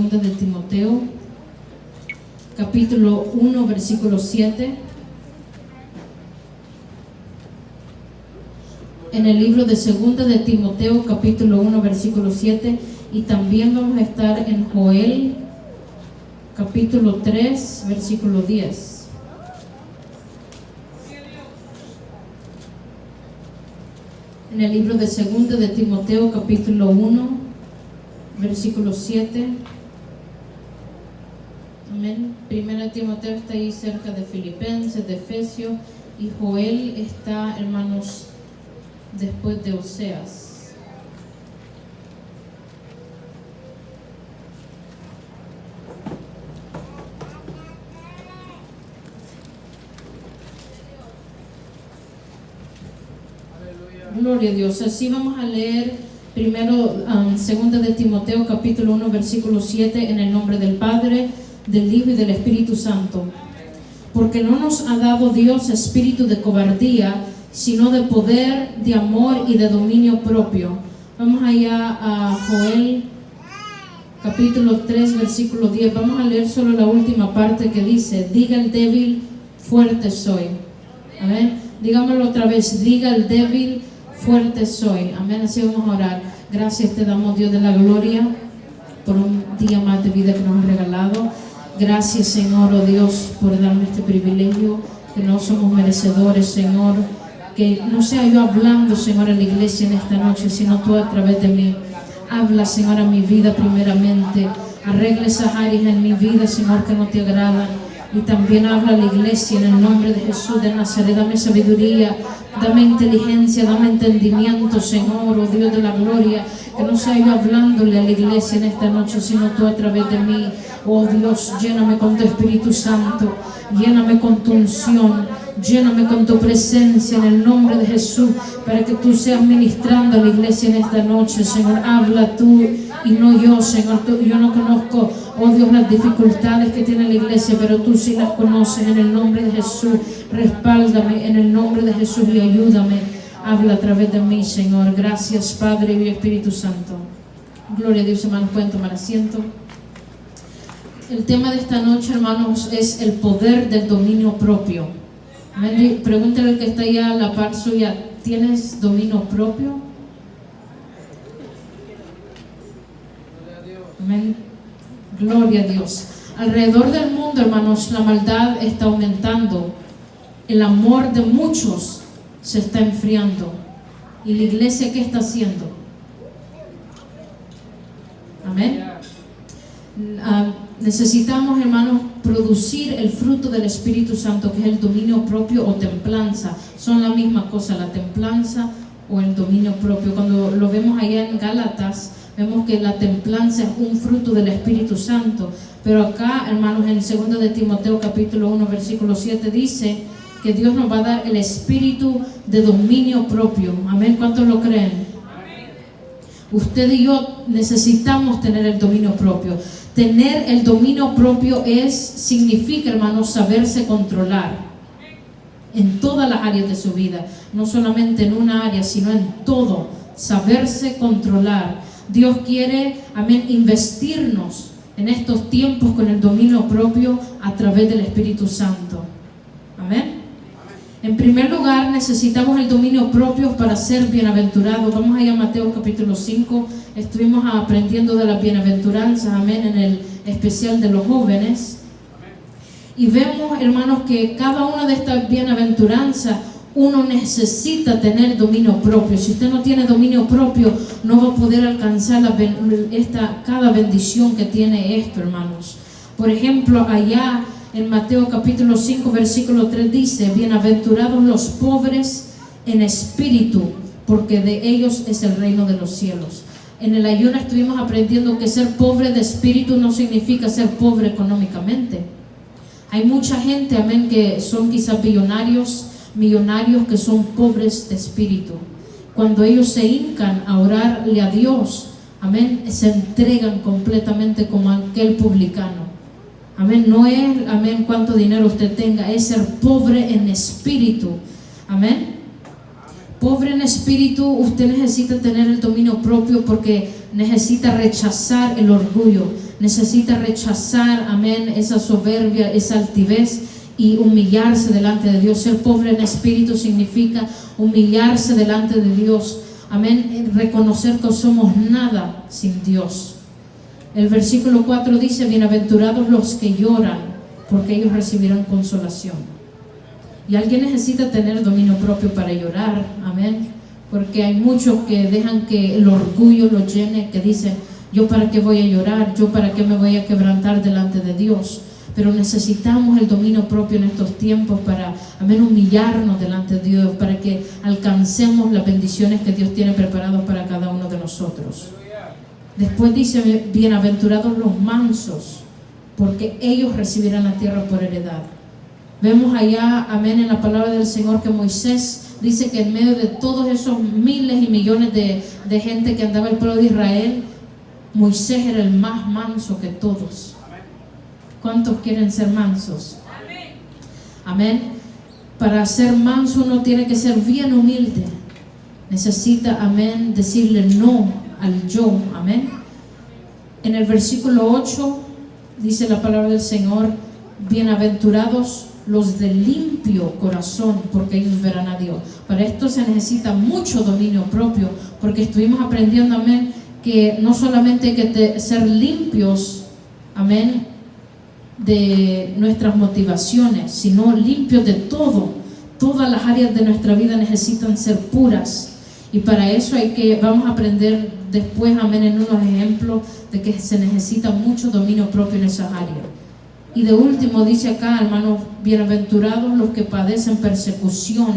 De Timoteo, capítulo 1, versículo 7. En el libro de Segunda de Timoteo, capítulo 1, versículo 7. Y también vamos a estar en Joel, capítulo 3, versículo 10. En el libro de Segunda de Timoteo, capítulo 1, versículo 7. Amén. Primera de Timoteo está ahí cerca de Filipenses, de Efesios, y Joel está, hermanos, después de Oseas. Gloria a Dios. Así vamos a leer primero segunda de Timoteo capítulo 1 versículo 7 en el nombre del Padre, del Hijo y del Espíritu Santo. Porque no nos ha dado Dios espíritu de cobardía, sino de poder, de amor y de dominio propio. Vamos allá a Joel capítulo 3 versículo 10. Vamos a leer solo la última parte que dice: diga el débil, fuerte soy. Amén. Digámoslo otra vez: diga el débil, fuerte soy. Amén. Así vamos a orar. Gracias te damos, Dios de la gloria, por un día más de vida que nos has regalado. Gracias, Señor, oh Dios, por darme este privilegio, que no somos merecedores, Señor. Que no sea yo hablando, Señor, a la iglesia en esta noche, sino tú a través de mí. Habla, Señor, a mi vida primeramente. Arregla esas áreas en mi vida, Señor, que no te agradan. Y también habla a la iglesia en el nombre de Jesús de Nazaret. Dame sabiduría, dame inteligencia, dame entendimiento, Señor, oh Dios de la gloria. Que no sea yo hablándole a la iglesia en esta noche, sino tú a través de mí. Oh Dios, lléname con tu Espíritu Santo, lléname con tu unción, lléname con tu presencia en el nombre de Jesús, para que tú seas ministrando a la iglesia en esta noche, Señor. Habla tú y no yo, Señor. Yo no conozco, oh Dios, las dificultades que tiene la iglesia, pero tú sí las conoces. En el nombre de Jesús, respáldame en el nombre de Jesús y ayúdame. Habla a través de mí, Señor. Gracias, Padre y Espíritu Santo. Gloria a Dios, hermanos. Pueden tomar asiento. El tema de esta noche, hermanos, es el poder del dominio propio. Amén. Pregúntale al que está allá a la par suya: ¿tienes dominio propio? Amén. Gloria a Dios. Alrededor del mundo, hermanos, la maldad está aumentando. El amor de muchos se está enfriando. ¿Y la iglesia qué está haciendo? Amén. Necesitamos, hermanos, producir el fruto del Espíritu Santo, que es el dominio propio o templanza. Son la misma cosa, la templanza o el dominio propio. Cuando lo vemos allá en Gálatas, vemos que la templanza es un fruto del Espíritu Santo. Pero acá, hermanos, en 2 de Timoteo capítulo 1 versículo 7 dice que Dios nos va a dar el espíritu de dominio propio. Amén. ¿Cuántos lo creen? Usted y yo necesitamos tener el dominio propio. Tener el dominio propio significa, hermanos, saberse controlar en todas las áreas de su vida, no solamente en una área, sino en todo. Saberse controlar. Dios quiere, amén, investirnos en estos tiempos con el dominio propio a través del Espíritu Santo. Amén. En primer lugar, necesitamos el dominio propio para ser bienaventurados. Vamos allá a Mateo capítulo 5. Estuvimos aprendiendo de las bienaventuranzas, amén, en el especial de los jóvenes. Y vemos, hermanos, que cada una de estas bienaventuranzas uno necesita tener dominio propio. Si usted no tiene dominio propio, no va a poder alcanzar cada bendición que tiene esto, hermanos. Por ejemplo, allá en Mateo capítulo 5 versículo 3 dice: bienaventurados los pobres en espíritu, porque de ellos es el reino de los cielos. En el ayuno estuvimos aprendiendo que ser pobre de espíritu no significa ser pobre económicamente. Hay mucha gente, amén, que son quizás millonarios que son pobres de espíritu. Cuando ellos se hincan a orarle a Dios, amén, se entregan completamente como aquel publicano. Amén. No es, amén, cuánto dinero usted tenga, es ser pobre en espíritu. Amén. Pobre en espíritu, usted necesita tener el dominio propio porque necesita rechazar el orgullo, necesita rechazar, amén, esa soberbia, esa altivez y humillarse delante de Dios. Ser pobre en espíritu significa humillarse delante de Dios, amén, reconocer que somos nada sin Dios. El versículo 4 dice: bienaventurados los que lloran, porque ellos recibirán consolación. Y alguien necesita tener dominio propio para llorar, amén, porque hay muchos que dejan que el orgullo los llene, que dicen: yo para qué voy a llorar, yo para qué me voy a quebrantar delante de Dios. Pero necesitamos el dominio propio en estos tiempos para, amén, humillarnos delante de Dios, para que alcancemos las bendiciones que Dios tiene preparadas para cada uno de nosotros. Después dice: bienaventurados los mansos, porque ellos recibirán la tierra por heredad. Vemos allá, amén, en la palabra del Señor que Moisés dice que en medio de todos esos miles y millones de gente que andaba el pueblo de Israel, Moisés era el más manso que todos. ¿Cuántos quieren ser mansos? Amén. Para ser manso uno tiene que ser bien humilde. Necesita, amén, decirle no al yo, amén. En el versículo 8 dice la palabra del Señor: bienaventurados los de limpio corazón, porque ellos verán a Dios. Para esto se necesita mucho dominio propio, porque estuvimos aprendiendo, amén, que no solamente hay que ser limpios, amén, de nuestras motivaciones, sino limpios de todo. Todas las áreas de nuestra vida necesitan ser puras, y para eso vamos a aprender después, amén, en unos ejemplos de que se necesita mucho dominio propio en esas áreas. Y de último dice acá, hermanos: bienaventurados los que padecen persecución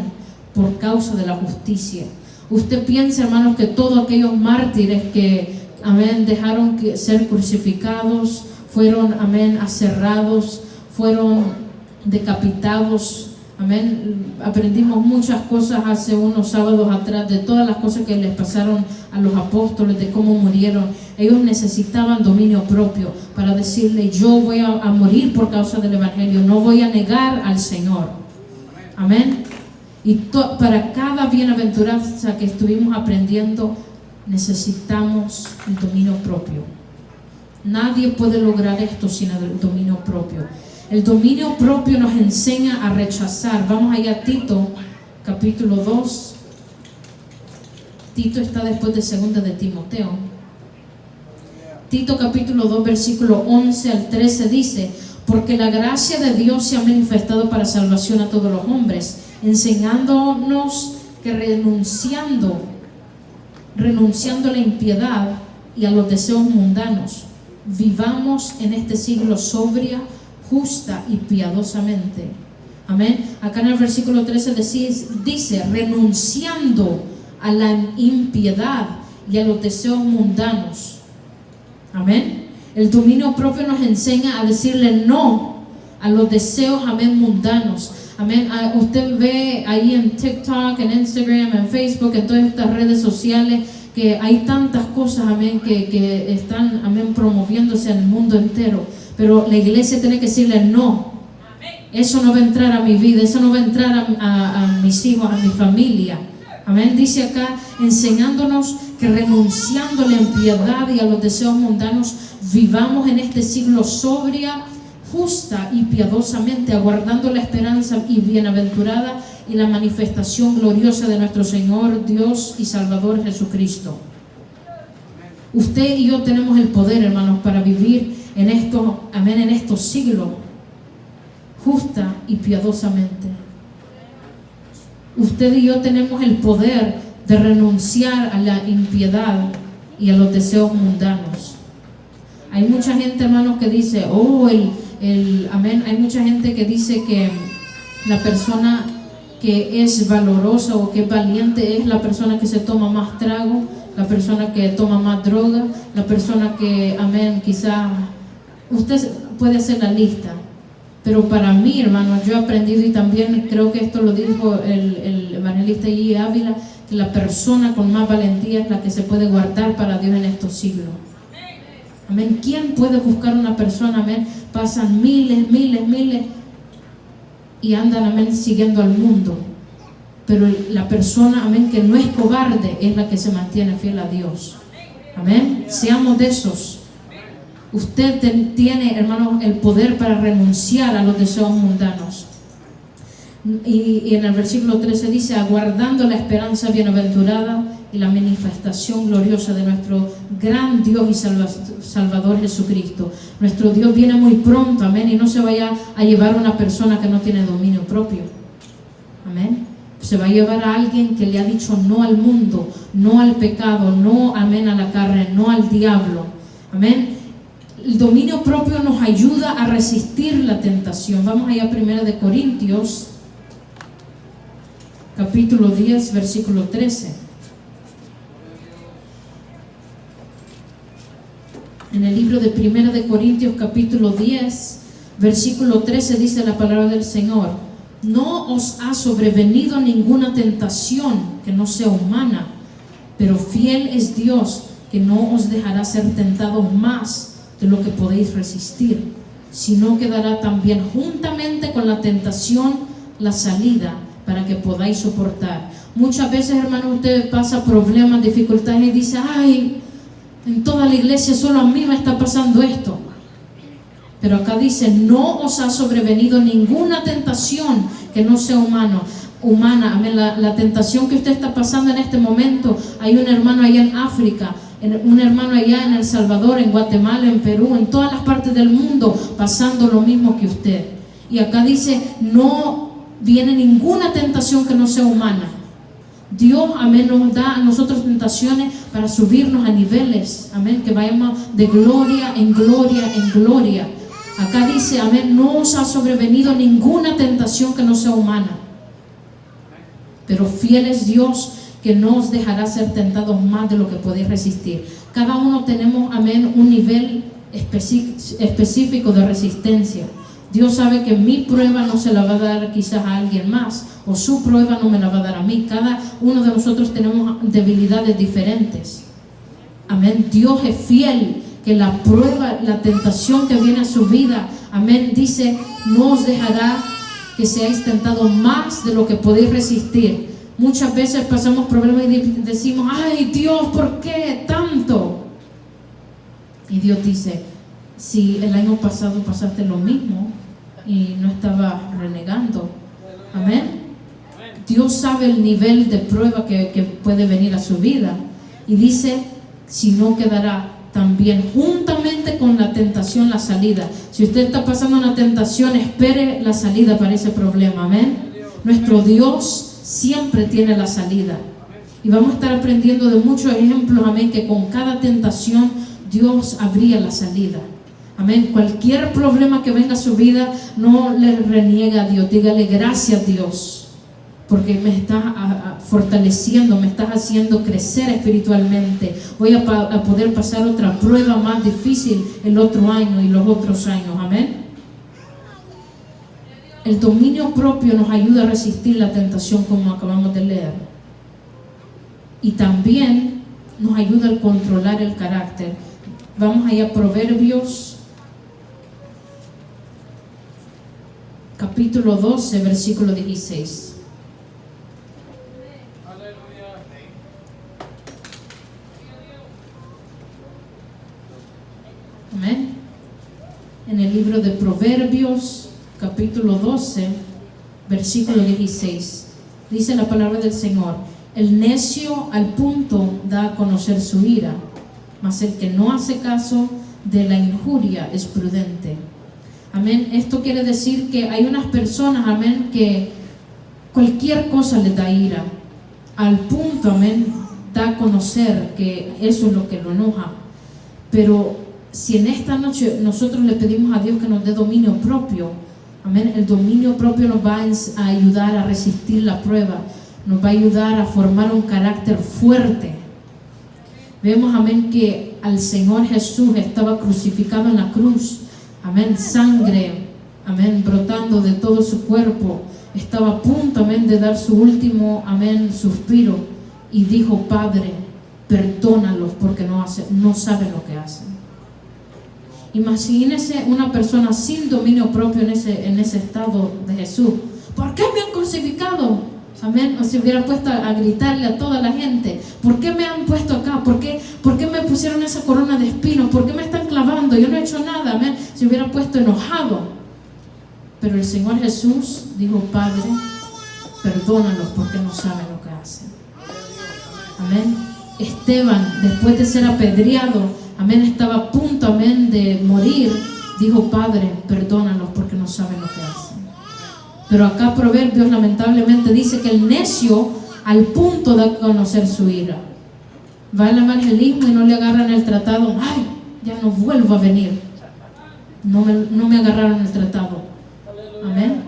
por causa de la justicia. Usted piensa, hermanos, que todos aquellos mártires que, amén, dejaron que ser crucificados, fueron, amén, aserrados, fueron decapitados, amén. Aprendimos muchas cosas hace unos sábados atrás de todas las cosas que les pasaron a los apóstoles, de cómo murieron. Ellos necesitaban dominio propio para decirle: yo voy a morir por causa del evangelio, no voy a negar al Señor, amén. Y para cada bienaventuranza que estuvimos aprendiendo, necesitamos el dominio propio. Nadie puede lograr esto sin el dominio propio. El dominio propio nos enseña a rechazar. Vamos allá a Tito, capítulo 2. Tito está después de 2 de Timoteo. Tito capítulo 2, versículo 11 al 13 dice: porque la gracia de Dios se ha manifestado para salvación a todos los hombres, enseñándonos que renunciando a la impiedad y a los deseos mundanos, vivamos en este siglo sobria, justa y piadosamente. Amén. Acá en el versículo 13 dice: renunciando a la impiedad y a los deseos mundanos. Amén. El dominio propio nos enseña a decirle no a los deseos, amén, mundanos. Amén. Usted ve ahí en TikTok, en Instagram, en Facebook, en todas estas redes sociales, que hay tantas cosas, amén, que están, amén, promoviéndose en el mundo entero. Pero la iglesia tiene que decirle no. Eso no va a entrar a mi vida, eso no va a entrar a mis hijos, a mi familia. Amén. Dice acá, enseñándonos que renunciando a la impiedad y a los deseos mundanos, vivamos en este siglo sobria, justa y piadosamente, aguardando la esperanza y bienaventurada y la manifestación gloriosa de nuestro Señor, Dios y Salvador Jesucristo. Usted y yo tenemos el poder, hermanos, para vivir en esto, amén, en estos siglos, justa y piadosamente. Usted y yo tenemos el poder de renunciar a la impiedad y a los deseos mundanos. Hay mucha gente, hermanos, que dice, amén, hay mucha gente que dice que la persona que es valorosa o que es valiente es la persona que se toma más trago, la persona que toma más droga, la persona que, amén, quizás usted puede hacer la lista. Pero para mí, hermano, yo he aprendido, y también creo que esto lo dijo el evangelista G. Ávila, que la persona con más valentía es la que se puede guardar para Dios en estos siglos. Amén. ¿Quién puede buscar una persona? Amén. Pasan miles y andan, amén, siguiendo al mundo. Pero la persona, amén, que no es cobarde es la que se mantiene fiel a Dios. Amén. Seamos de esos. Usted tiene, hermanos, el poder para renunciar a los deseos mundanos. Y en el versículo 13 dice, aguardando la esperanza bienaventurada y la manifestación gloriosa de nuestro gran Dios y Salvador Jesucristo. Nuestro Dios viene muy pronto, amén, y no se vaya a llevar a una persona que no tiene dominio propio, amén. Se va a llevar a alguien que le ha dicho no al mundo, no al pecado, no, amén, a la carne, no al diablo, amén. El dominio propio nos ayuda a resistir la tentación. Vamos allá a 1 Corintios capítulo 10, versículo 13. En el libro de 1 Corintios capítulo 10, versículo 13 dice la palabra del Señor: no os ha sobrevenido ninguna tentación que no sea humana, pero fiel es Dios, que no os dejará ser tentados más de lo que podéis resistir, sino que dará también juntamente con la tentación la salida, para que podáis soportar. Muchas veces, hermano, usted pasa problemas, dificultades y dice, ay, en toda la iglesia solo a mí me está pasando esto. Pero acá dice, no os ha sobrevenido ninguna tentación que no sea humana. Amén. La tentación que usted está pasando en este momento, hay un hermano allá en África, un hermano allá en El Salvador, en Guatemala, en Perú, en todas las partes del mundo, pasando lo mismo que usted. Y acá dice, no viene ninguna tentación que no sea humana. Dios, amén, nos da a nosotros tentaciones para subirnos a niveles, amén, que vayamos de gloria en gloria en gloria. Acá dice, amén, no os ha sobrevenido ninguna tentación que no sea humana, pero fiel es Dios, que no os dejará ser tentados más de lo que podéis resistir. Cada uno tenemos, amén, un nivel específico de resistencia. Dios sabe que mi prueba no se la va a dar quizás a alguien más, o su prueba no me la va a dar a mí. Cada uno de nosotros tenemos debilidades diferentes. Amén. Dios es fiel, que la prueba, la tentación que viene a su vida, amén, dice, no os dejará que seáis tentados más de lo que podéis resistir. Muchas veces pasamos problemas y decimos, ay Dios, ¿por qué tanto? Y Dios dice, si el año pasado pasaste lo mismo y no estabas renegando, amén. Dios sabe el nivel de prueba que puede venir a su vida, y dice, si no quedará también juntamente con la tentación la salida. Si usted está pasando una tentación, espere la salida para ese problema, amén. Nuestro Dios siempre tiene la salida, y vamos a estar aprendiendo de muchos ejemplos, amén, que con cada tentación Dios abría la salida. Amén. Cualquier problema que venga a su vida, no le reniegue a Dios. Dígale, gracias Dios, porque me estás fortaleciendo, me estás haciendo crecer espiritualmente. Voy a poder pasar otra prueba más difícil el otro año y los otros años. Amén. El dominio propio nos ayuda a resistir la tentación, como acabamos de leer. Y también nos ayuda a controlar el carácter. Vamos allá a Proverbios capítulo 12, versículo 16. Amén. En el libro de Proverbios capítulo 12, versículo 16, dice la palabra del Señor: el necio al punto da a conocer su ira, mas el que no hace caso de la injuria es prudente. Amén. Esto quiere decir que hay unas personas, amén, que cualquier cosa les da ira, al punto, amén, da a conocer que eso es lo que lo enoja. Pero si en esta noche nosotros le pedimos a Dios que nos dé dominio propio, amén, el dominio propio nos va a ayudar a resistir la prueba, nos va a ayudar a formar un carácter fuerte. Vemos, amén, que al Señor Jesús estaba crucificado en la cruz, amén, sangre, amén, brotando de todo su cuerpo, estaba a punto, amén, de dar su último, amén, suspiro, y dijo: Padre, perdónalos porque no saben lo que hacen. Imagínese una persona sin dominio propio en ese estado de Jesús. ¿Por qué me han crucificado? Amén. O se hubiera puesto a gritarle a toda la gente: ¿por qué me han puesto acá? ¿Por qué me pusieron esa corona de espinos? ¿Por qué me están clavando? Yo no he hecho nada, amén. Se hubiera puesto enojado. Pero el Señor Jesús dijo, Padre, perdónalos porque no saben lo que hacen. Amén. Esteban, después de ser apedreado, amén, estaba a punto, amén, de morir. Dijo, Padre, perdónalos porque no saben lo que hacen. Pero acá Proverbios lamentablemente dice que el necio al punto de conocer su ira va al evangelismo y no le agarran el tratado. Ay, ya no vuelvo a venir. No me agarraron el tratado. Amén.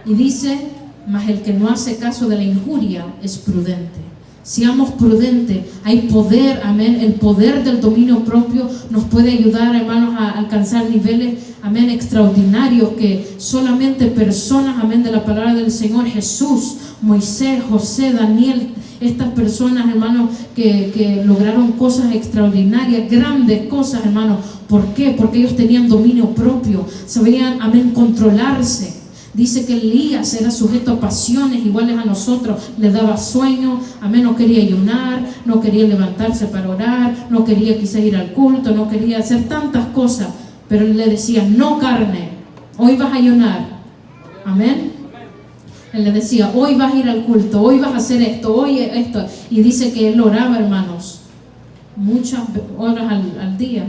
Y dice, mas el que no hace caso de la injuria es prudente. Seamos prudentes, hay poder, amén. El poder del dominio propio nos puede ayudar, hermanos, a alcanzar niveles, amén, extraordinarios que solamente personas, amén, de la palabra del Señor, Jesús, Moisés, José, Daniel, estas personas, hermanos, que lograron cosas extraordinarias, grandes cosas, hermanos. ¿Por qué? Porque ellos tenían dominio propio, sabían, amén, controlarse. Dice que Elías era sujeto a pasiones iguales a nosotros, le daba sueño, amén, no quería ayunar, no quería levantarse para orar, no quería quizás ir al culto, no quería hacer tantas cosas, pero él le decía, no carne, hoy vas a ayunar, amén. Él le decía, hoy vas a ir al culto, hoy vas a hacer esto, hoy esto, y dice que él oraba, hermanos, muchas horas al día,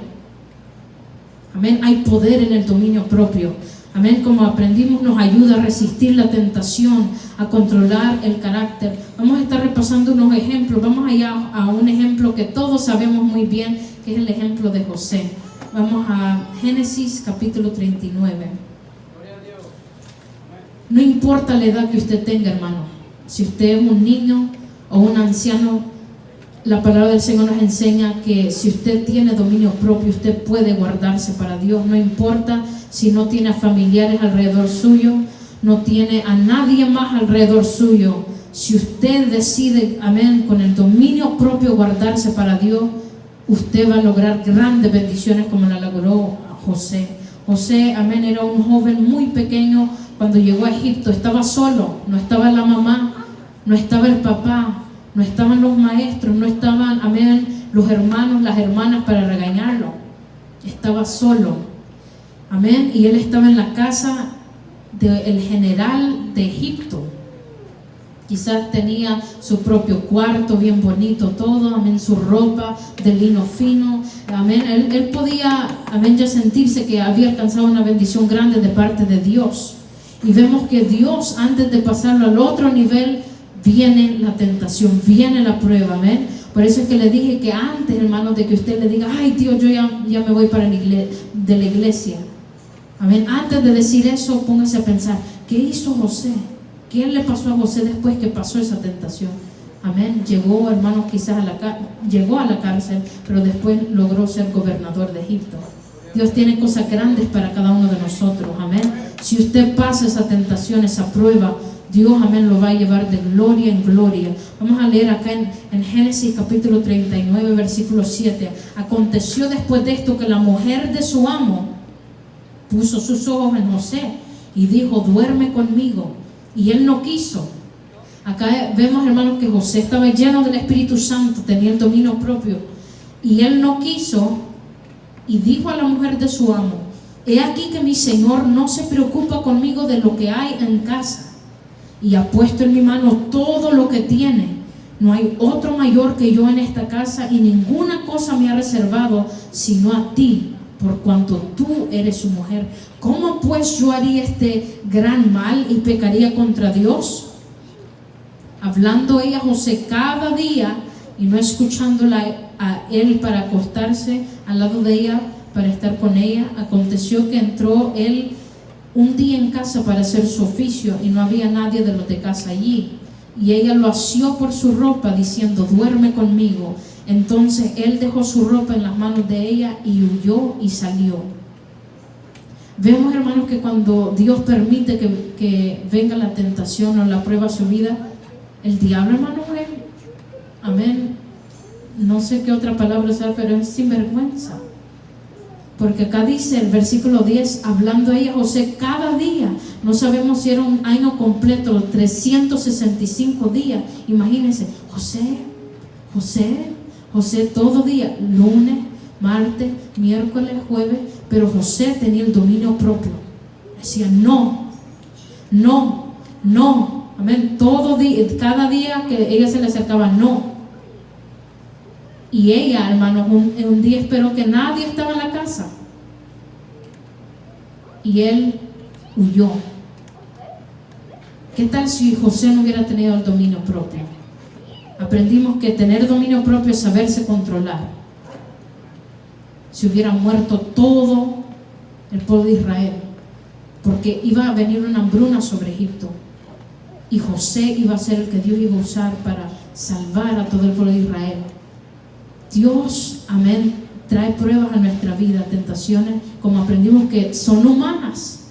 amén. Hay poder en el dominio propio. Amén, como aprendimos, nos ayuda a resistir la tentación, a controlar el carácter. Vamos a estar repasando unos ejemplos. Vamos allá a un ejemplo que todos sabemos muy bien, que es el ejemplo de José. Vamos a Génesis capítulo 39. No importa la edad que usted tenga, hermano. Si usted es un niño o un anciano, la palabra del Señor nos enseña que si usted tiene dominio propio, usted puede guardarse para Dios. No importa si no tiene a familiares alrededor suyo, no tiene a nadie más alrededor suyo. Si usted decide, amén, con el dominio propio guardarse para Dios, usted va a lograr grandes bendiciones como la logró José. José, amén, era un joven muy pequeño cuando llegó a Egipto. Estaba solo, no estaba la mamá, no estaba el papá, no estaban los maestros, no estaban, amén, los hermanos, las hermanas para regañarlo. Estaba solo. Amén. Y él estaba en la casa del general de Egipto. Quizás tenía su propio cuarto bien bonito, todo, amén, su ropa de lino fino, amén. Él podía, amén, ya sentirse que había alcanzado una bendición grande de parte de Dios. Y vemos que Dios, antes de pasarlo al otro nivel, viene la tentación, viene la prueba, amén. Por eso es que le dije que antes, hermanos, de que usted le diga, ay Dios, yo ya me voy para de la iglesia. Amén. Antes de decir eso, póngase a pensar, ¿qué hizo José? ¿Qué le pasó a José después que pasó esa tentación? Amén. Llegó, hermanos, quizás llegó a la cárcel, pero después logró ser gobernador de Egipto. Dios tiene cosas grandes para cada uno de nosotros. Amén. Si usted pasa esa tentación, esa prueba, Dios, amén, lo va a llevar de gloria en gloria. Vamos a leer acá en Génesis capítulo 39, versículo 7. Aconteció después de esto que la mujer de su amo puso sus ojos en José y dijo, duerme conmigo. Y él no quiso. Acá vemos, hermanos, que José estaba lleno del Espíritu Santo, tenía el dominio propio. Y él no quiso y dijo a la mujer de su amo, he aquí que mi Señor no se preocupa conmigo de lo que hay en casa, y ha puesto en mi mano todo lo que tiene. No hay otro mayor que yo en esta casa, y ninguna cosa me ha reservado sino a ti, por cuanto tú eres su mujer. ¿Cómo pues yo haría este gran mal y pecaría contra Dios? Hablando ella a José cada día y no escuchándola a él para acostarse al lado de ella, para estar con ella, aconteció que entró él un día en casa para hacer su oficio y no había nadie de los de casa allí. Y ella lo asió por su ropa diciendo, duerme conmigo. Entonces él dejó su ropa en las manos de ella y huyó y salió. Vemos, hermanos, que cuando Dios permite que venga la tentación o la prueba a su vida, el diablo, hermanos, es, amén, no sé qué otra palabra usar, pero es sinvergüenza. Porque acá dice el versículo 10, hablando a ella José cada día. No sabemos si era un año completo, 365 días. Imagínense, José, José todo día, lunes, martes, miércoles, jueves, pero José tenía el dominio propio. Decía no, no, no, amén, todo día, cada día que ella se le acercaba, no. Y ella, hermanos, un día esperó que nadie estaba en la casa y él huyó. ¿Qué tal si José no hubiera tenido el dominio propio? Aprendimos que tener dominio propio es saberse controlar. Si hubiera muerto todo el pueblo de Israel, porque iba a venir una hambruna sobre Egipto y José iba a ser el que Dios iba a usar para salvar a todo el pueblo de Israel. Dios, amén, trae pruebas a nuestra vida, tentaciones, como aprendimos que son humanas.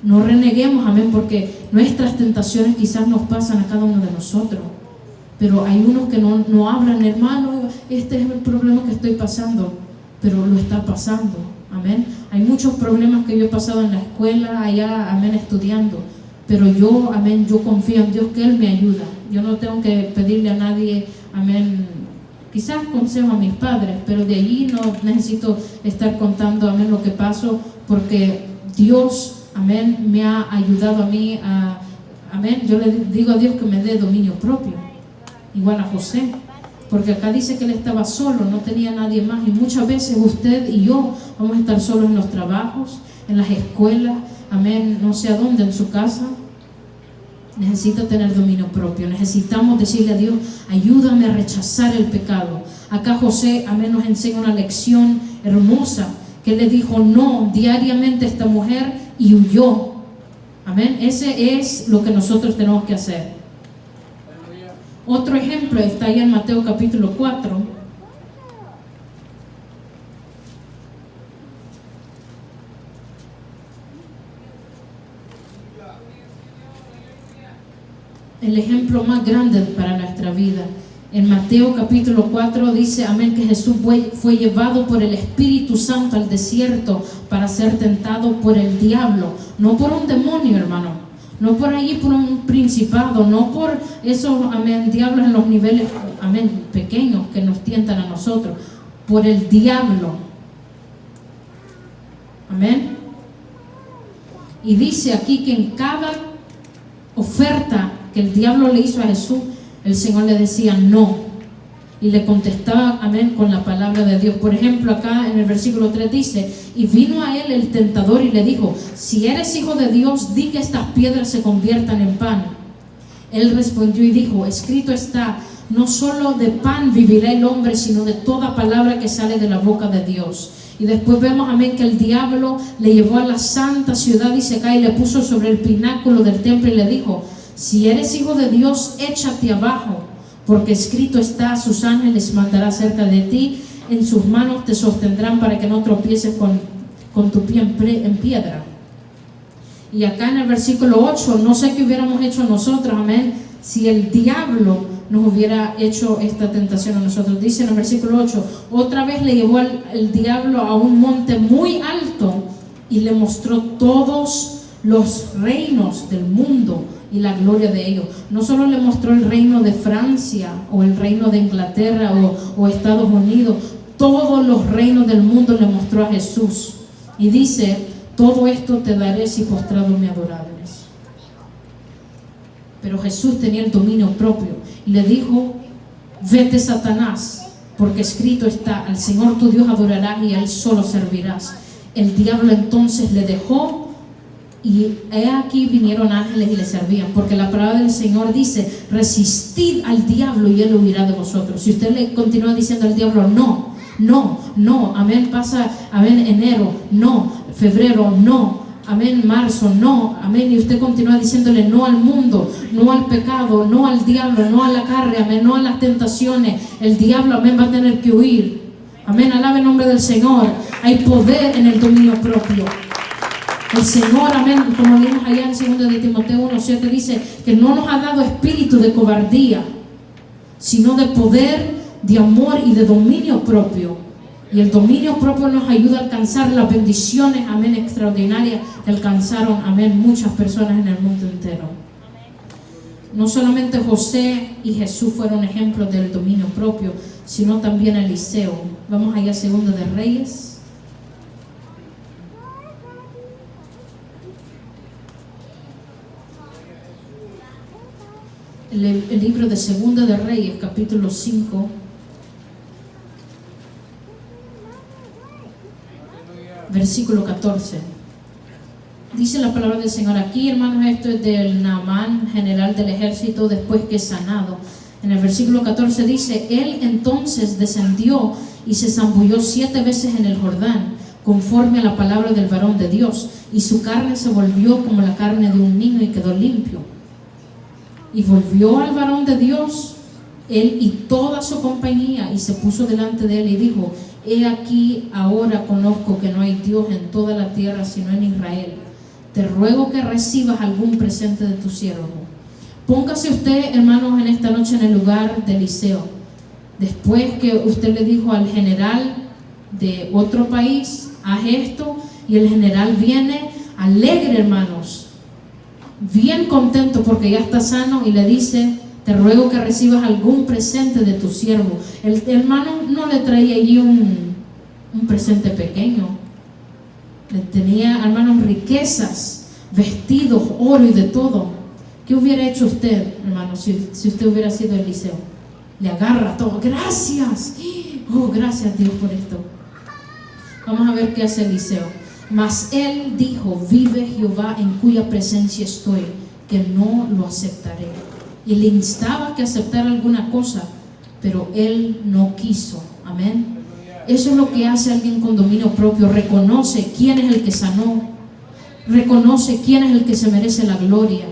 No reneguemos, amén, porque nuestras tentaciones quizás nos pasan a cada uno de nosotros. Pero hay unos que no hablan, hermano, este es el problema que estoy pasando, pero lo está pasando, amén. Hay muchos problemas que yo he pasado en la escuela, allá, amén, estudiando, pero yo, amén, yo confío en Dios que Él me ayuda. Yo no tengo que pedirle a nadie, amén, quizás consejo a mis padres, pero de allí no necesito estar contando, amén, lo que paso, porque Dios, amén, me ha ayudado a mí, amén. Yo le digo a Dios que me dé dominio propio, igual a José, porque acá dice que él estaba solo, no tenía nadie más, y muchas veces usted y yo vamos a estar solos en los trabajos, en las escuelas, amén, no sé a dónde, en su casa. Necesita tener dominio propio. Necesitamos decirle a Dios, ayúdame a rechazar el pecado. Acá José, amén, nos enseña una lección hermosa, que le dijo no diariamente a esta mujer y huyó. Amén. Ese es lo que nosotros tenemos que hacer. Otro ejemplo está ahí en Mateo capítulo 4. El ejemplo más grande para nuestra vida. En Mateo capítulo 4 dice, amén, que Jesús fue llevado por el Espíritu Santo al desierto para ser tentado por el diablo. No por un demonio, hermano. No por allí, por un principado. No por esos, amén, diablos en los niveles, amén, pequeños que nos tientan a nosotros. Por el diablo. Amén. Y dice aquí que en cada oferta que el diablo le hizo a Jesús, el Señor le decía no, y le contestaba, amén, con la palabra de Dios. Por ejemplo, acá en el versículo 3 dice, y vino a él el tentador y le dijo, si eres hijo de Dios, di que estas piedras se conviertan en pan. Él respondió y dijo, escrito está, no solo de pan vivirá el hombre, sino de toda palabra que sale de la boca de Dios. Y después vemos, amén, que el diablo le llevó a la santa ciudad y se cae y le puso sobre el pináculo del templo y le dijo, si eres hijo de Dios, échate abajo, porque escrito está, sus ángeles mandará cerca de ti, en sus manos te sostendrán para que no tropieces con tu pie en piedra. Y acá en el versículo 8, no sé qué hubiéramos hecho nosotros, amén, si el diablo nos hubiera hecho esta tentación a nosotros. Dice en el versículo 8, otra vez le llevó el diablo a un monte muy alto y le mostró todos los reinos del mundo y la gloria de ellos. No solo le mostró el reino de Francia o el reino de Inglaterra o Estados Unidos, todos los reinos del mundo le mostró a Jesús. Y dice, todo esto te daré si postrado me adorares. Pero Jesús tenía el dominio propio y le dijo, vete Satanás, porque escrito está, al Señor tu Dios adorarás y a Él solo servirás. El diablo entonces le dejó y he aquí vinieron ángeles y le servían, porque la palabra del Señor dice, resistid al diablo y Él huirá de vosotros. Si usted le continúa diciendo al diablo, no, no, no, amén, pasa, amén, enero, no, febrero, no, amén, marzo, no, amén, y usted continúa diciéndole no al mundo, no al pecado, no al diablo, no a la carne, amén, no a las tentaciones, el diablo, amén, va a tener que huir. Amén, alabe el nombre del Señor. Hay poder en el dominio propio. El Señor, amén, como leímos allá en 2 de Timoteo 1:7, dice que no nos ha dado espíritu de cobardía, sino de poder, de amor y de dominio propio. Y el dominio propio nos ayuda a alcanzar las bendiciones, amén, extraordinarias que alcanzaron, amén, muchas personas en el mundo entero. no solamente José y Jesús fueron ejemplos del dominio propio, sino también Eliseo. Vamos allá a Segunda de Reyes. El libro de Segunda de Reyes, capítulo 5, versículo 14. Dice la palabra del Señor aquí, hermanos, esto es del Naamán, general del ejército, después que sanado. En el versículo 14 dice: él entonces descendió y se zambulló 7 veces en el Jordán, conforme a la palabra del varón de Dios, y su carne se volvió como la carne de un niño y quedó limpio. Y volvió al varón de Dios, él y toda su compañía, y se puso delante de él y dijo: he aquí, ahora conozco que no hay Dios en toda la tierra sino en Israel. Te ruego que recibas algún presente de tu siervo. Póngase usted, hermanos, en esta noche en el lugar de Eliseo. Después que usted le dijo al general de otro país: haz esto, y el general viene alegre, hermanos, bien contento porque ya está sano, y le dice: te ruego que recibas algún presente de tu siervo. El hermano no le traía allí un presente pequeño, le tenía, hermanos, riquezas, vestidos, oro y de todo. ¿Qué hubiera hecho usted, hermano, si usted hubiera sido Eliseo? Le agarra todo: gracias, oh, gracias Dios por esto. Vamos a ver qué hace Eliseo. Mas él dijo: vive Jehová en cuya presencia estoy, que no lo aceptaré. Y le instaba que aceptara alguna cosa, pero él no quiso. Amén. Eso es lo que hace alguien con dominio propio. Reconoce quién es el que sanó, reconoce quién es el que se merece la gloria.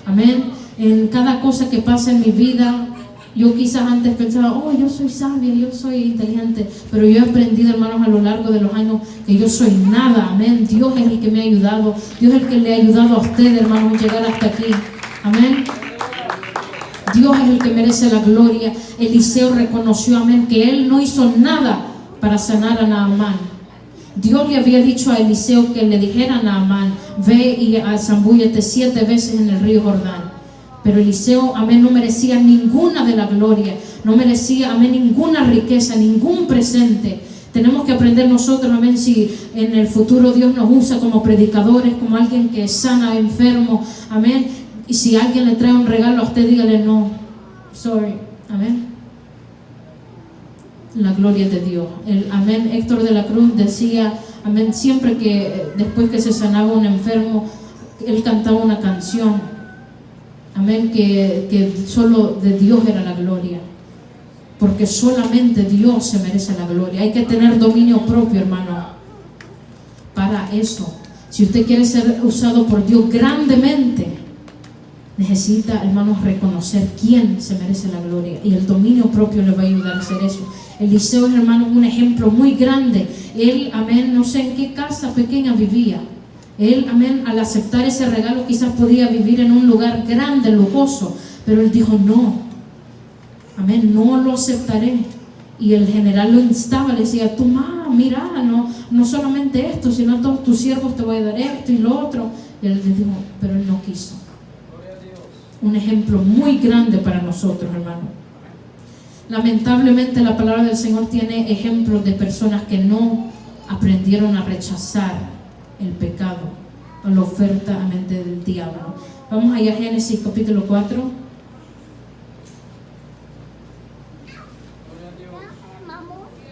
Amén. En cada cosa que pasa en mi vida, yo quizás antes pensaba: oh, yo soy sabia, yo soy inteligente, pero yo he aprendido, hermanos, a lo largo de los años que yo soy nada. Amén. Dios es el que me ha ayudado. Dios es el que le ha ayudado a usted, hermanos, a llegar hasta aquí. Amén. Dios es el que merece la gloria. Eliseo reconoció, amén, que él no hizo nada para sanar a Naamán. Dios le había dicho a Eliseo que le dijera a Naamán: ve y zambúllete 7 veces en el río Jordán. Pero Eliseo, amén, no merecía ninguna de la gloria, no merecía, amén, ninguna riqueza, ningún presente. Tenemos que aprender nosotros, amén, si en el futuro Dios nos usa como predicadores, como alguien que sana a enfermo, amén. Y si alguien le trae un regalo a usted, dígale: no, sorry, amén. La gloria de Dios. Amén. Héctor de la Cruz decía, amén, siempre que después que se sanaba un enfermo, él cantaba una canción. Amén, que solo de Dios era la gloria, porque solamente Dios se merece la gloria. Hay que tener dominio propio, hermano, para eso. Si usted quiere ser usado por Dios grandemente, necesita, hermanos, reconocer quién se merece la gloria, y el dominio propio le va a ayudar a hacer eso. Eliseo es, hermanos, un ejemplo muy grande. Él, amén, no sé en qué casa pequeña vivía. Él, amén, al aceptar ese regalo quizás podía vivir en un lugar grande, lujoso, pero él dijo: no, amén, no lo aceptaré. Y el general lo instaba, le decía: tú, mira, no solamente esto, sino a todos tus siervos te voy a dar esto y lo otro. Y él le dijo, pero él no quiso. Un ejemplo muy grande para nosotros, hermano. Lamentablemente la palabra del Señor tiene ejemplos de personas que no aprendieron a rechazar el pecado o la oferta, amén, del diablo. Vamos allá a Génesis capítulo 4.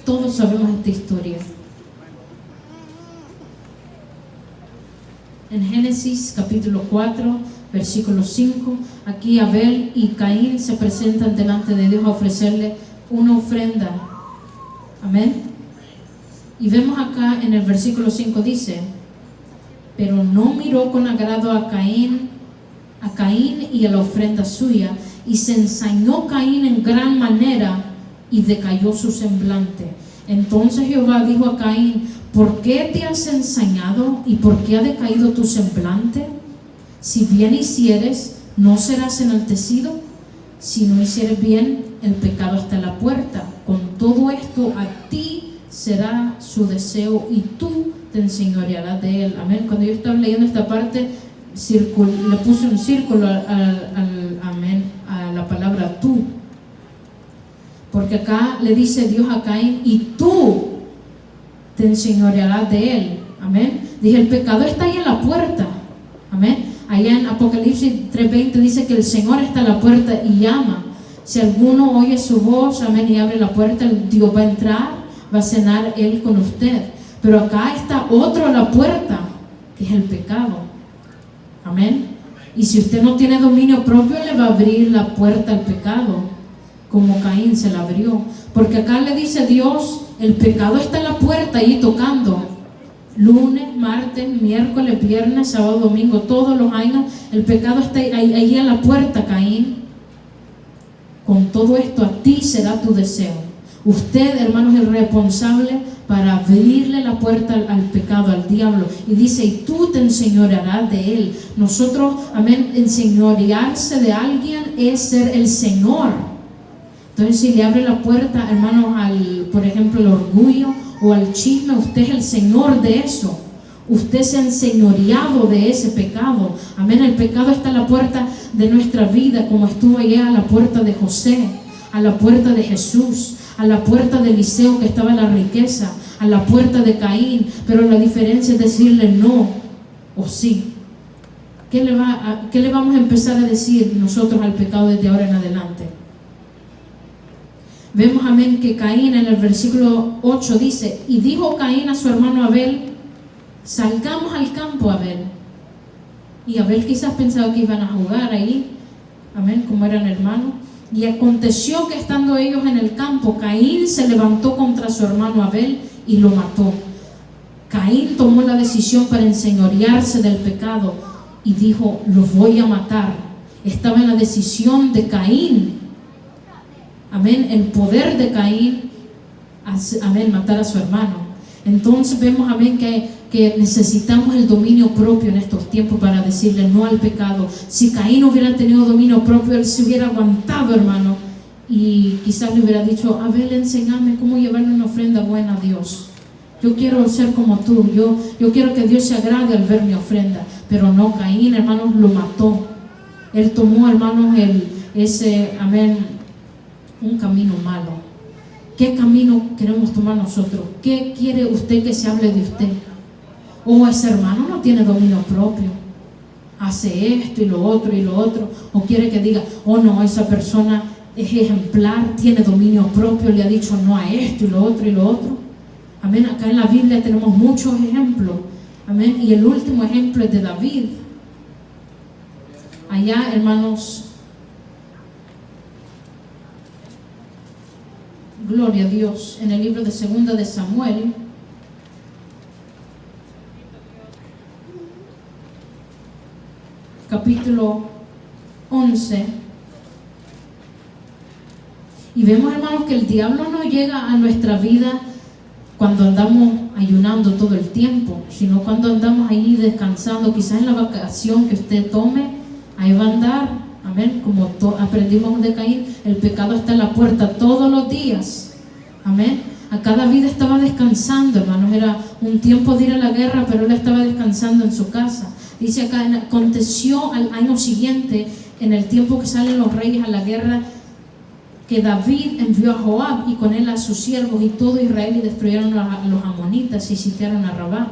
Todos sabemos esta historia. En Génesis capítulo 4, versículo 5, aquí Abel y Caín se presentan delante de Dios a ofrecerle una ofrenda. Amén. Y vemos acá en el versículo 5 dice: pero no miró con agrado a Caín y a la ofrenda suya, y se ensañó Caín en gran manera y decayó su semblante. Entonces Jehová dijo a Caín: ¿por qué te has ensañado y por qué ha decaído tu semblante? Si bien hicieres, ¿no serás enaltecido? Si no hicieres bien, el pecado está a la puerta. Con todo esto, a ti será su deseo y tú te enseñorearás de él. Amén. Cuando yo estaba leyendo esta parte, le puse un círculo Porque acá le dice Dios a Caín, y tú te enseñorearás de él. Amén. Dije, el pecado está ahí en la puerta. Amén. Allá en Apocalipsis 3:20 dice que el Señor está a la puerta y llama. Si alguno oye su voz, amén, y abre la puerta, Dios va a entrar, va a cenar Él con usted. Pero acá está otro a la puerta, que es el pecado. Amén. Y si usted no tiene dominio propio, le va a abrir la puerta al pecado, como Caín se la abrió. Porque acá le dice Dios, el pecado está en la puerta ahí tocando. Lunes, martes, miércoles, viernes, sábado, domingo, todos los años, el pecado está ahí en la puerta, Caín. Con todo esto, a ti será tu deseo. Usted, hermanos, es el responsable para abrirle la puerta al pecado, al diablo. Y dice, y tú te enseñorearás de él. Nosotros, amén, enseñorearse de alguien es ser el Señor. Entonces, si le abre la puerta, hermanos, por ejemplo, el orgullo o al chisme, usted es el Señor de eso. Usted se ha enseñoreado de ese pecado. Amén. El pecado está a la puerta de nuestra vida, como estuvo allá a la puerta de José, a la puerta de Jesús, a la puerta de Eliseo, que estaba en la riqueza, a la puerta de Caín. Pero la diferencia es decirle no o sí. ¿Qué le vamos a empezar a decir nosotros al pecado desde ahora en adelante? Vemos, amén, que Caín en el versículo 8 dice, y dijo Caín a su hermano Abel, salgamos al campo, Abel. Y Abel quizás pensaba que iban a jugar ahí, amén, como eran hermanos. Y aconteció que estando ellos en el campo, Caín se levantó contra su hermano Abel y lo mató. Caín tomó la decisión para enseñorearse del pecado y dijo, los voy a matar. Estaba en la decisión de Caín, amén, el poder de Caín, amén, matar a su hermano. Entonces vemos, amén, que necesitamos el dominio propio en estos tiempos para decirle no al pecado. Si Caín hubiera tenido dominio propio, él se hubiera aguantado, hermano, y quizás le hubiera dicho, Abel, enséñame cómo llevarle una ofrenda buena a Dios. Yo quiero ser como tú, yo quiero que Dios se agrade al ver mi ofrenda. Pero no, Caín, hermanos, lo mató. Él tomó, hermanos, amén, un camino malo. ¿Qué camino queremos tomar nosotros? ¿Qué quiere usted que se hable de usted? O ese hermano no tiene dominio propio, hace esto y lo otro y lo otro. O quiere que diga, oh no, esa persona es ejemplar, tiene dominio propio, le ha dicho no a esto y lo otro y lo otro. Amén. Acá en la Biblia tenemos muchos ejemplos. Amén. Y el último ejemplo es de David. Allá, hermanos, gloria a Dios, en el libro de 2 de Samuel, capítulo 11, y vemos, hermanos, que el diablo no llega a nuestra vida cuando andamos ayunando todo el tiempo, sino cuando andamos ahí descansando, quizás en la vacación que usted tome, ahí va a andar, amén, como aprendimos de Caín, el pecado está en la puerta todos los días, amén. Acá David estaba descansando, hermanos, era un tiempo de ir a la guerra, pero él estaba descansando en su casa. Dice acá, aconteció al año siguiente, en el tiempo que salen los reyes a la guerra, que David envió a Joab y con él a sus siervos y todo Israel, y destruyeron a los amonitas y sitiaron a Rabá.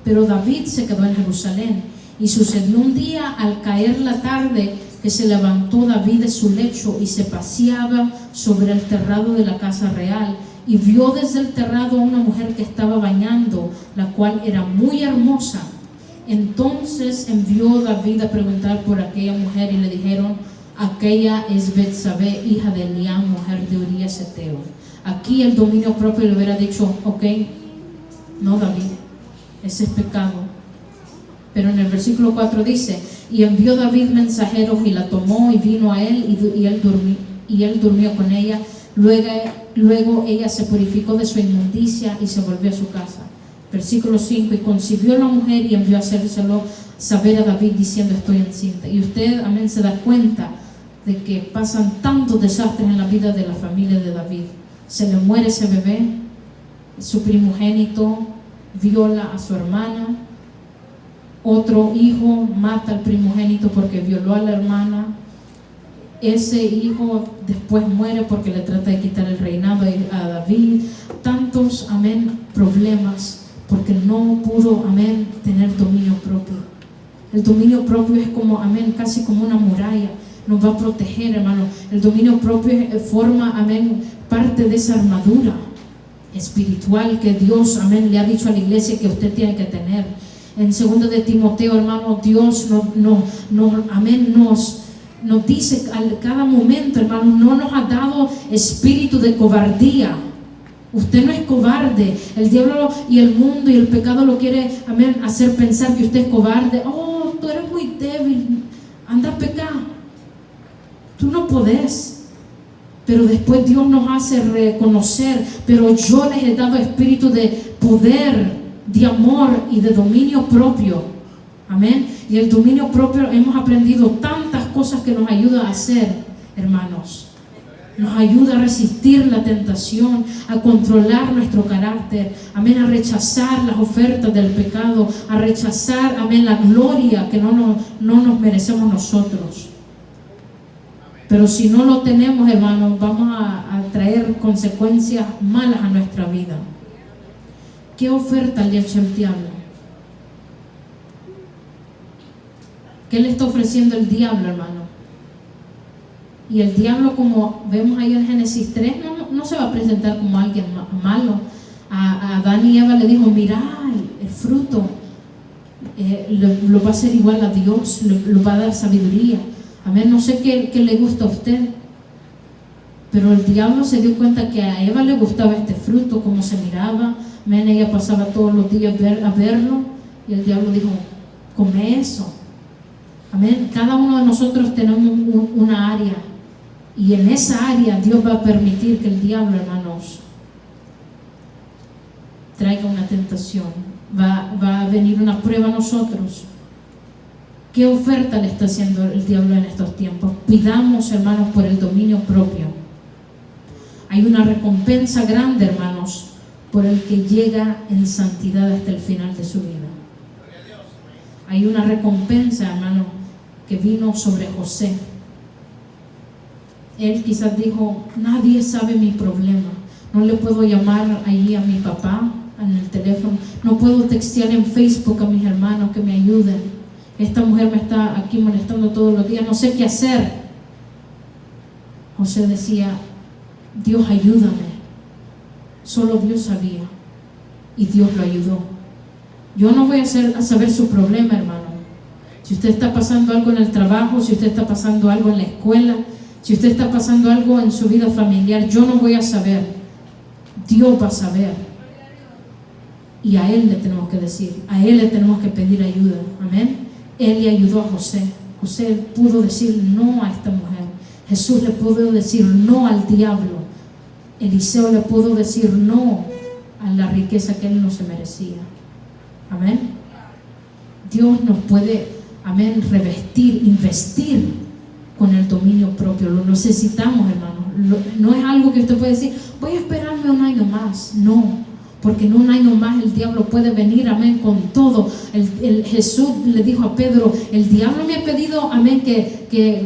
Pero David se quedó en Jerusalén. Y sucedió un día, al caer la tarde, que se levantó David de su lecho y se paseaba sobre el terrado de la casa real, y vio desde el terrado a una mujer que estaba bañando, la cual era muy hermosa. Entonces envió David a preguntar por aquella mujer, y le dijeron, aquella es Betsabé, hija de Eliam, mujer de Urías Eteo. Aquí el dominio propio le hubiera dicho, ok, no, David, ese es pecado. Pero en el versículo 4 dice, y envió David mensajeros y la tomó y vino a él, y él durmió con ella. Luego ella se purificó de su inmundicia y se volvió a su casa. Versículo 5, y concibió la mujer y envió a hacérselo saber a David diciendo, estoy encinta. Y usted, amén, se da cuenta de que pasan tantos desastres en la vida de la familia de David. Se le muere ese bebé, su primogénito viola a su hermana, otro hijo mata al primogénito porque violó a la hermana, ese hijo después muere porque le trata de quitar el reinado a David. Tantos, amén, problemas porque no pudo, amén, tener dominio propio. El dominio propio es como, amén, casi como una muralla. Nos va a proteger, hermano. El dominio propio forma, amén, parte de esa armadura espiritual que Dios, amén, le ha dicho a la iglesia que usted tiene que tener. En 2 de Timoteo, hermano, Dios amén, nos dice a cada momento, hermano, no nos ha dado espíritu de cobardía. Usted no es cobarde. El diablo y el mundo y el pecado lo quiere, amén, hacer pensar que usted es cobarde. Oh, tú eres muy débil, anda a pecar. Tú no podés. Pero después Dios nos hace reconocer, pero yo les he dado espíritu de poder, de amor y de dominio propio. Amén. Y el dominio propio hemos aprendido tantas cosas que nos ayuda a hacer, hermanos. Nos ayuda a resistir la tentación, a controlar nuestro carácter, amén, a rechazar las ofertas del pecado, a rechazar, amén, la gloria que no nos merecemos nosotros. Pero si no lo tenemos, hermanos, vamos a traer consecuencias malas a nuestra vida. ¿Qué oferta le ha hecho el diablo? ¿Qué le está ofreciendo el diablo, hermano? Y el diablo, como vemos ahí en Génesis 3, no se va a presentar como alguien malo. A Adán y Eva le dijo, mira, el fruto lo va a hacer igual a Dios, lo va a dar sabiduría. Amén, no sé qué le gusta a usted, pero el diablo se dio cuenta que a Eva le gustaba este fruto, como se miraba. Amén, ella pasaba todos los días a verlo, y el diablo dijo, come eso. Amén, cada uno de nosotros tenemos una área, y en esa área Dios va a permitir que el diablo, hermanos, traiga una tentación. Va a venir una prueba a nosotros. ¿Qué oferta le está haciendo el diablo en estos tiempos? Pidamos, hermanos, por el dominio propio. Hay una recompensa grande, hermanos, por el que llega en santidad hasta el final de su vida. Hay una recompensa, hermano, que vino sobre José. Él quizás dijo, nadie sabe mi problema. No le puedo llamar allí a mi papá en el teléfono. No puedo textear en Facebook a mis hermanos que me ayuden. Esta mujer me está aquí molestando todos los días. No sé qué hacer. José decía, Dios, ayúdame. Solo Dios sabía. Y Dios lo ayudó. Yo no voy a saber su problema, hermano. Si usted está pasando algo en el trabajo, si usted está pasando algo en la escuela, si usted está pasando algo en su vida familiar, yo no voy a saber. Dios va a saber. Y a Él le tenemos que decir, a Él le tenemos que pedir ayuda. Amén. Él le ayudó a José. José pudo decir no a esta mujer. Jesús le pudo decir no al diablo. Eliseo le pudo decir no a la riqueza que él no se merecía. Amén. Dios nos puede, amén, revestir, investir con el dominio propio. Lo necesitamos, hermanos. No es algo que usted puede decir, voy a esperarme un año más. No, porque en un año más el diablo puede venir, amén, con todo. Jesús le dijo a Pedro, el diablo me ha pedido, amén, que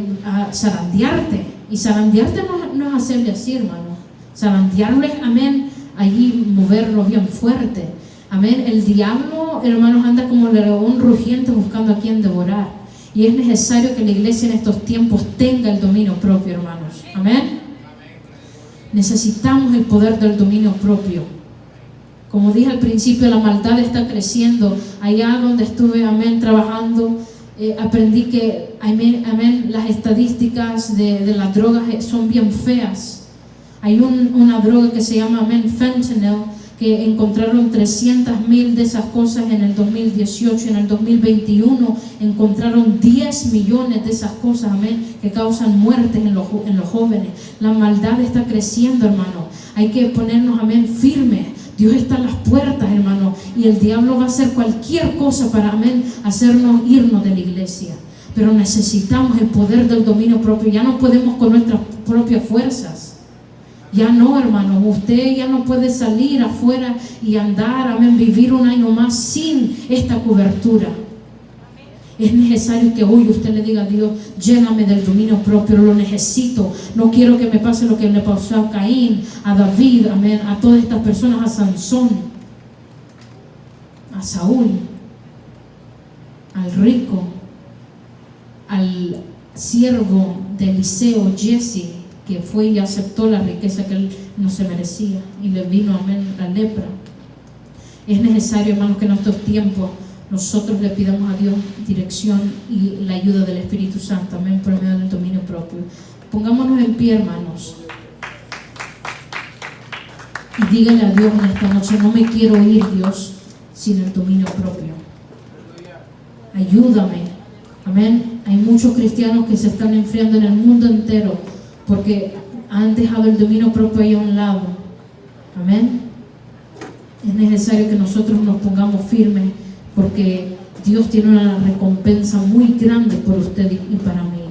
zarandearte. Y zarandearte no es hacerle así, hermano. Zarandearle, amén, allí moverlo bien fuerte. Amén. El diablo, hermanos, anda como león rugiente buscando a quien devorar. Y es necesario que la iglesia en estos tiempos tenga el dominio propio, hermanos. Amén. Necesitamos el poder del dominio propio. Como dije al principio, la maldad está creciendo. Allá donde estuve, amén, trabajando, aprendí que, amén, las estadísticas de las drogas son bien feas. Hay una droga que se llama, amén, fentanyl, que encontraron 300,000 de esas cosas en el 2018. En el 2021 encontraron 10 millones de esas cosas, amén, que causan muertes en los jóvenes. La maldad está creciendo, hermano. Hay que ponernos, amén, firmes. Dios está a las puertas, hermano, y el diablo va a hacer cualquier cosa para, amén, hacernos irnos de la iglesia. Pero necesitamos el poder del dominio propio. Ya no podemos con nuestras propias fuerzas. Ya no, hermano, usted ya no puede salir afuera y andar, amén, vivir un año más sin esta cobertura. Es necesario que hoy usted le diga a Dios, lléname del dominio propio, lo necesito. No quiero que me pase lo que le pasó a Caín, a David, amén, a todas estas personas, a Sansón, a Saúl, al rico, al siervo de Eliseo, Jesse, que fue y aceptó la riqueza que él no se merecía y le vino, amén, la lepra. Es necesario, hermanos, que en estos tiempos nosotros le pidamos a Dios dirección y la ayuda del Espíritu Santo, amén, por medio del dominio propio. Pongámonos en pie, hermanos, y dígale a Dios en esta noche, no me quiero ir, Dios, sin el dominio propio. Ayúdame, amén. Hay muchos cristianos que se están enfriando en el mundo entero porque han dejado el dominio propio ahí a un lado, amén. Es necesario que nosotros nos pongamos firmes, porque Dios tiene una recompensa muy grande por usted y para mí.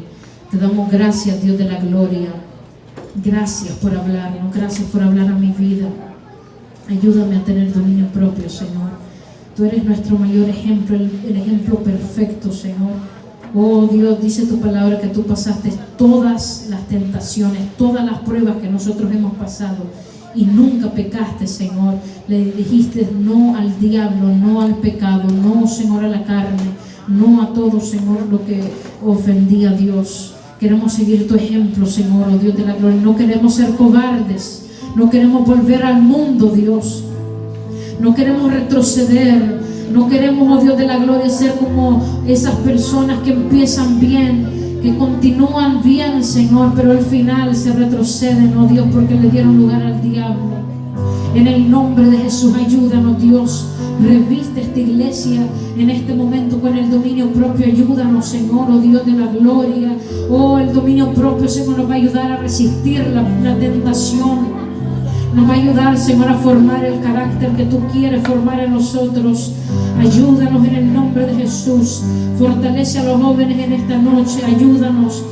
Te damos gracias, Dios de la gloria. Gracias por hablarnos, gracias por hablar a mi vida. Ayúdame a tener dominio propio, Señor. Tú eres nuestro mayor ejemplo, el ejemplo perfecto, Señor. Oh Dios, dice tu palabra que tú pasaste todas las tentaciones, todas las pruebas que nosotros hemos pasado, y nunca pecaste, Señor. Le dijiste no al diablo, no al pecado, no, Señor, a la carne, no a todo, Señor, lo que ofendía a Dios. Queremos seguir tu ejemplo, Señor, oh Dios de la gloria. No queremos ser cobardes, no queremos volver al mundo, Dios. No queremos retroceder, no queremos, oh Dios de la gloria, ser como esas personas que empiezan bien, que continúan bien, Señor, pero al final se retroceden, oh Dios, porque le dieron lugar al diablo. En el nombre de Jesús, ayúdanos, Dios. Reviste esta iglesia en este momento con el dominio propio. Ayúdanos, Señor, oh Dios de la gloria. Oh, el dominio propio, Señor, nos va a ayudar a resistir la tentación. Nos va a ayudar, Señor, a formar el carácter que tú quieres formar en nosotros. Ayúdanos en el nombre de Jesús. Fortalece a los jóvenes en esta noche. Ayúdanos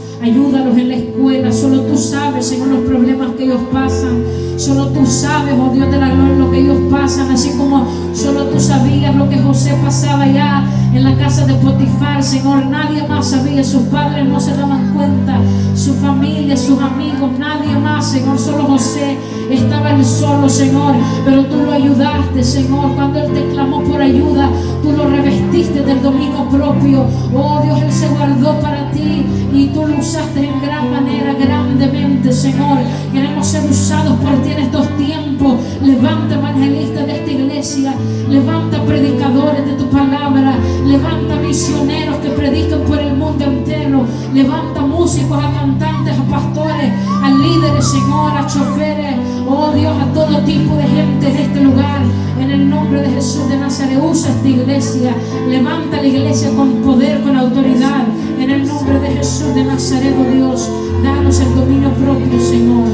en la escuela. Solo tú sabes, Señor, los problemas que ellos pasan. Solo tú sabes, oh Dios de la gloria, lo que ellos pasan. Así como solo tú sabías lo que José pasaba allá en la casa de Potifar, Señor. Nadie más sabía. Sus padres no se daban cuenta. Su familia, sus amigos, nadie más, Señor. Solo José estaba él solo, Señor. Pero tú lo ayudaste, Señor. Cuando él te clamó por ayuda, tú lo revestiste del dominio propio. Oh Dios, él se guardó para ti y tú lo usaste en gran manera, grandemente, Señor. Queremos ser usados por ti en estos tiempos. Levanta evangelistas de esta iglesia, levanta predicadores de tu palabra, levanta misioneros que predican por el mundo entero, levanta músicos, a cantantes, a pastores, a líderes, Señor, a choferes, oh Dios, a todo tipo de gente en este lugar. En el nombre de Jesús de Nazaret, usa esta iglesia, levanta la iglesia con poder, con autoridad. En el nombre de Jesús de Nazaret, oh Dios, danos el dominio propio, Señor.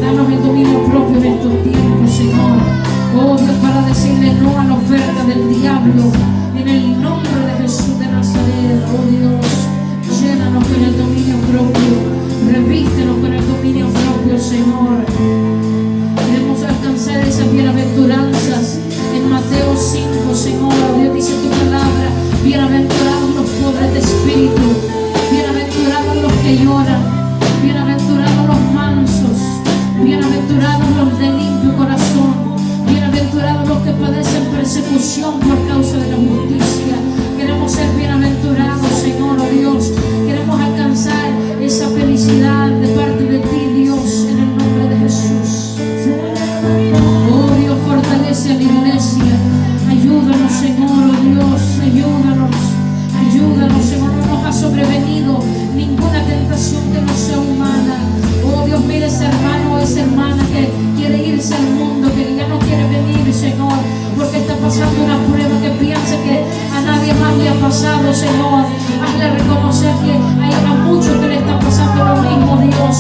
Danos el dominio propio en estos tiempos, Señor. Oh Dios, para decirle no a la oferta del diablo. En el nombre de Jesús de Nazaret, oh Dios, llénanos con el dominio propio. Revístenos con el dominio propio, Señor. Queremos alcanzar esas bienaventuranzas en Mateo 5, Señor. Dios dice tu palabra: bienaventurados los pobres de espíritu, bienaventurados los que lloran, bienaventurados los mansos, bienaventurados los de limpio corazón, bienaventurados los que padecen persecución por causa de la justicia. Queremos ser bienaventurados, Señor, oh Dios. Queremos alcanzar esa felicidad de parte de ti, Dios, en el nombre de Jesús. Oh Dios, fortalece a la iglesia. Ayúdanos, Señor, oh Dios, ayúdanos, Señor. No nos ha sobrevenido ninguna tentación que no sea humana. Oh Dios, mire ese hermano o esa hermana que quiere irse al mundo, que ya no quiere venir, Señor, porque está pasando una prueba que piensa que a nadie más le ha pasado, Señor. Hazle reconocer que hay a muchos que le está pasando lo mismo, Dios.